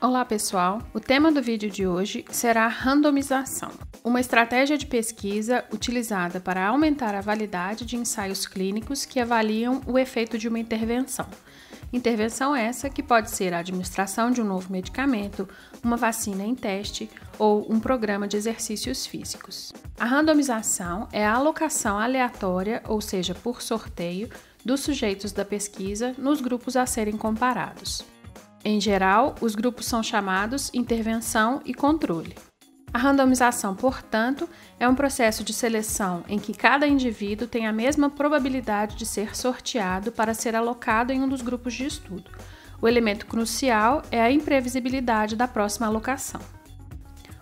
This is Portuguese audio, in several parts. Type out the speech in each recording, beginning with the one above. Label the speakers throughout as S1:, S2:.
S1: Olá pessoal, o tema do vídeo de hoje será a randomização, uma estratégia de pesquisa utilizada para aumentar a validade de ensaios clínicos que avaliam o efeito de uma intervenção. Intervenção essa que pode ser a administração de um novo medicamento, uma vacina em teste ou um programa de exercícios físicos. A randomização é a alocação aleatória, ou seja, por sorteio, dos sujeitos da pesquisa nos grupos a serem comparados. Em geral, os grupos são chamados intervenção e controle. A randomização, portanto, é um processo de seleção em que cada indivíduo tem a mesma probabilidade de ser sorteado para ser alocado em um dos grupos de estudo. O elemento crucial é a imprevisibilidade da próxima alocação.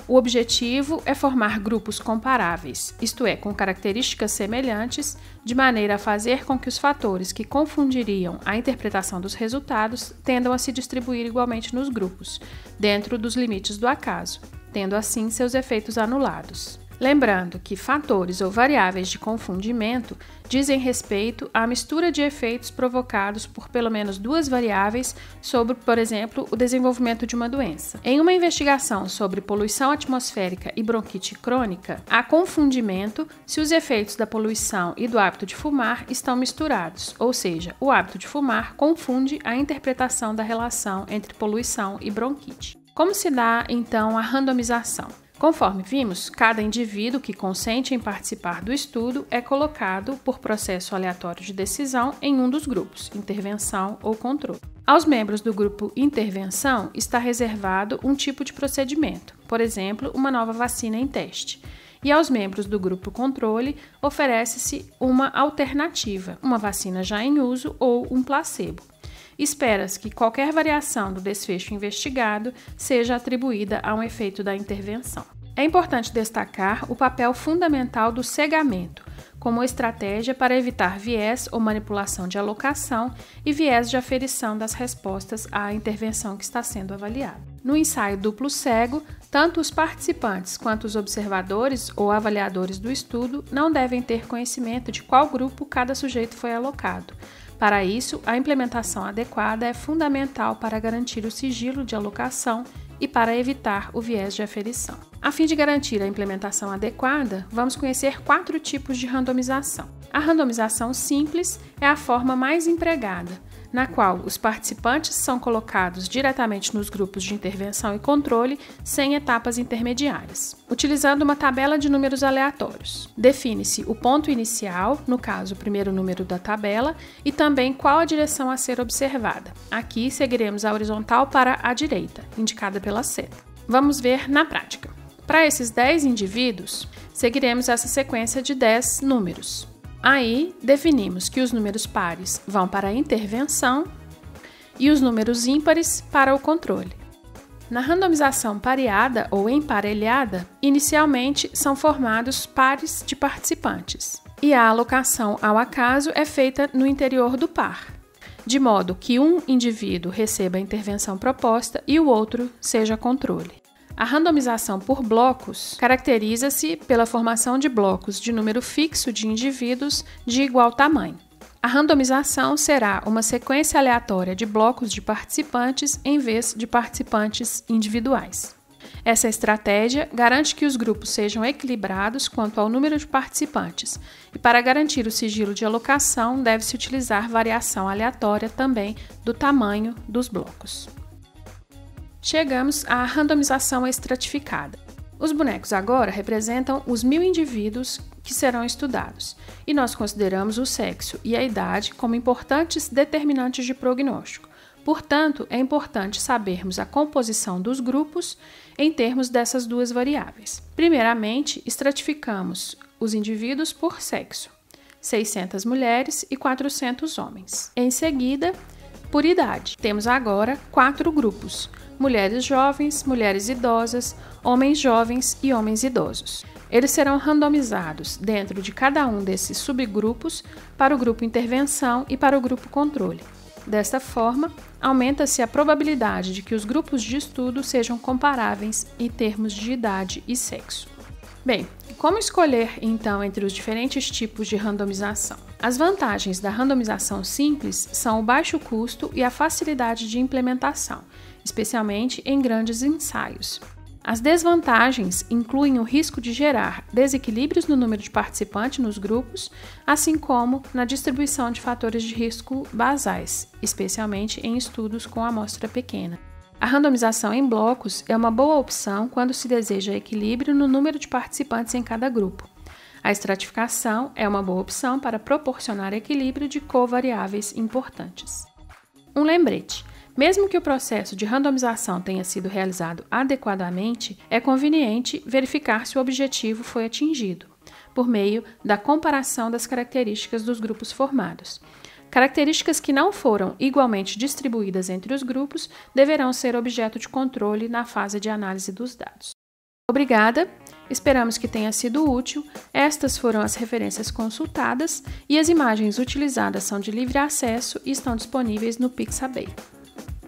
S1: O objetivo é formar grupos comparáveis, isto é, com características semelhantes, de maneira a fazer com que os fatores que confundiriam a interpretação dos resultados tendam a se distribuir igualmente nos grupos, dentro dos limites do acaso, tendo assim seus efeitos anulados. Lembrando que fatores ou variáveis de confundimento dizem respeito à mistura de efeitos provocados por pelo menos duas variáveis sobre, por exemplo, o desenvolvimento de uma doença. Em uma investigação sobre poluição atmosférica e bronquite crônica, há confundimento se os efeitos da poluição e do hábito de fumar estão misturados, ou seja, o hábito de fumar confunde a interpretação da relação entre poluição e bronquite. Como se dá, então, a randomização? Conforme vimos, cada indivíduo que consente em participar do estudo é colocado, por processo aleatório de decisão, em um dos grupos, intervenção ou controle. Aos membros do grupo intervenção está reservado um tipo de procedimento, por exemplo, uma nova vacina em teste. E aos membros do grupo controle oferece-se uma alternativa, uma vacina já em uso ou um placebo. Espera-se que qualquer variação do desfecho investigado seja atribuída a um efeito da intervenção. É importante destacar o papel fundamental do cegamento, como estratégia para evitar viés ou manipulação de alocação e viés de aferição das respostas à intervenção que está sendo avaliada. No ensaio duplo cego, tanto os participantes quanto os observadores ou avaliadores do estudo não devem ter conhecimento de qual grupo cada sujeito foi alocado. Para isso, a implementação adequada é fundamental para garantir o sigilo de alocação e para evitar o viés de aferição. A fim de garantir a implementação adequada, vamos conhecer 4 tipos de randomização. A randomização simples é a forma mais empregada, na qual os participantes são colocados diretamente nos grupos de intervenção e controle, sem etapas intermediárias, utilizando uma tabela de números aleatórios. Define-se o ponto inicial, no caso o primeiro número da tabela, e também qual a direção a ser observada. Aqui seguiremos a horizontal para a direita, indicada pela seta. Vamos ver na prática. Para esses 10 indivíduos, seguiremos essa sequência de 10 números. Aí, definimos que os números pares vão para a intervenção e os números ímpares para o controle. Na randomização pareada ou emparelhada, inicialmente são formados pares de participantes e a alocação ao acaso é feita no interior do par, de modo que um indivíduo receba a intervenção proposta e o outro seja controle. A randomização por blocos caracteriza-se pela formação de blocos de número fixo de indivíduos de igual tamanho. A randomização será uma sequência aleatória de blocos de participantes em vez de participantes individuais. Essa estratégia garante que os grupos sejam equilibrados quanto ao número de participantes, e para garantir o sigilo de alocação deve-se utilizar variação aleatória também do tamanho dos blocos. Chegamos à randomização estratificada. Os bonecos agora representam os 1000 indivíduos que serão estudados, e nós consideramos o sexo e a idade como importantes determinantes de prognóstico. Portanto, é importante sabermos a composição dos grupos em termos dessas duas variáveis. Primeiramente, estratificamos os indivíduos por sexo, 600 mulheres e 400 homens. Em seguida, por idade, temos agora 4 grupos: mulheres jovens, mulheres idosas, homens jovens e homens idosos. Eles serão randomizados dentro de cada um desses subgrupos para o grupo intervenção e para o grupo controle. Desta forma, aumenta-se a probabilidade de que os grupos de estudo sejam comparáveis em termos de idade e sexo. Bem, como escolher então entre os diferentes tipos de randomização? As vantagens da randomização simples são o baixo custo e a facilidade de implementação. especialmente em grandes ensaios. As desvantagens incluem o risco de gerar desequilíbrios no número de participantes nos grupos, assim como na distribuição de fatores de risco basais, especialmente em estudos com amostra pequena. A randomização em blocos é uma boa opção quando se deseja equilíbrio no número de participantes em cada grupo. A estratificação é uma boa opção para proporcionar equilíbrio de covariáveis importantes. Um lembrete: mesmo que o processo de randomização tenha sido realizado adequadamente, é conveniente verificar se o objetivo foi atingido, por meio da comparação das características dos grupos formados. Características que não foram igualmente distribuídas entre os grupos deverão ser objeto de controle na fase de análise dos dados. Obrigada, esperamos que tenha sido útil. Estas foram as referências consultadas e as imagens utilizadas são de livre acesso e estão disponíveis no Pixabay.